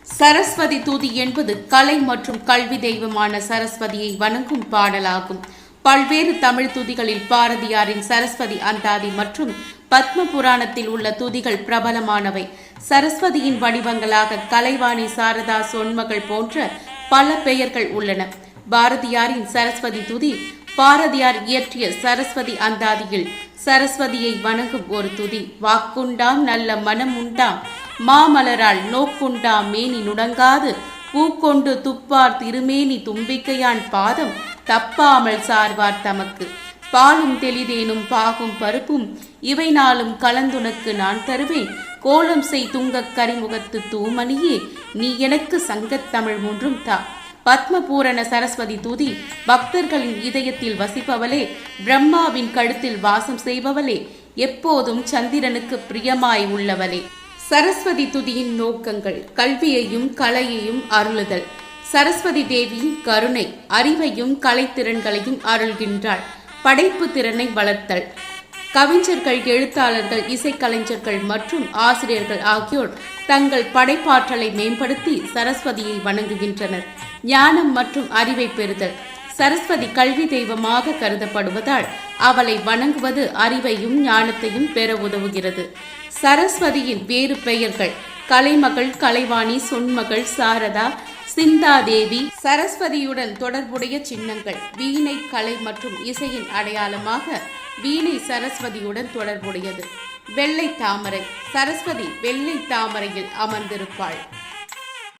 சரஸ்வதி துதி என்பது கலை மற்றும் கல்வி தெய்வமான சரஸ்வதியை வணங்கும் பாடலாகும். பல்வேறு தமிழ் துதிகளில் பாரதியாரின் சரஸ்வதி அந்தாதி மற்றும் பத்ம புராணத்தில் உள்ள துதிகள் பிரபலமானவை. சரஸ்வதியின் வடிவங்களாக கலைவாணி, சாரதா, சொன்மகள் போன்ற பல பெயர்கள் உள்ளன. பாரதியாரின் சரஸ்வதி துதி பாரதியார் இயற்றிய சரஸ்வதி அந்தாதியில் சரஸ்வதியை வணங்கும் ஒரு துதி. வாக்குண்டாம் நல்ல மனம் உண்டாம், மாமலரால் நோக்குண்டாம் மேனி நுடங்காது, பூக்கொண்டு துப்பார் திருமேனி தும்பிக்கையான் பாதம் தப்பாமல் சார்வார் தமக்கு, பாலும் தெளிதேனும் பாகும் பருப்பும் இவை நாளும் கலந்துனக்கு நான் தருவேன், கோலம் செய் துங்கக் கரிமுகத்து தூமணியே நீ எனக்கு சங்கத்தமிழ் மூன்றும் தா. பத்மபூரண சரஸ்வதி துதி பக்தர்களின் இதயத்தில் வசிப்பவளே, பிரம்மாவின் கழுத்தில் வாசம் செய்பவளே, எப்போதும் சந்திரனுக்கு பிரியமாய் உள்ளவளே. சரஸ்வதி துதியின் நோக்கங்கள்: கல்வியையும் கலையையும் அருளுதல். சரஸ்வதி தேவியின் கருணை அறிவையும் கலைத்திறன்களையும் அருள்கின்றாள். படைப்பு திறனை வளர்த்தல். கவிஞர்கள், எழுத்தாளர்கள், இசைக்கலைஞர்கள் மற்றும் ஆசிரியர்கள் ஆகியோர் தங்கள் படைப்பாற்றலை மேம்படுத்தி சரஸ்வதியை வணங்குகின்றனர். ஞானம் மற்றும் அறிவை பெறுதல். சரஸ்வதி கல்வி தெய்வமாக கருதப்படுவதால் அவளை வணங்குவது அறிவையும் ஞானத்தையும் பெற உதவுகிறது. சரஸ்வதியின் வேறு பெயர்கள்: கலைமகள், கலைவாணி, சொன்மகள், சாரதா, சிந்தாதேவி. சரஸ்வதியுடன் தொடர்புடைய சின்னங்கள்: வீணை கலை மற்றும் இசையின் அடையாளமாக வீணை சரஸ்வதியுடன் தொடர்புடையது. வெள்ளை தாமரை. சரஸ்வதி வெள்ளை தாமரையில் அமர்ந்திருப்பாள்.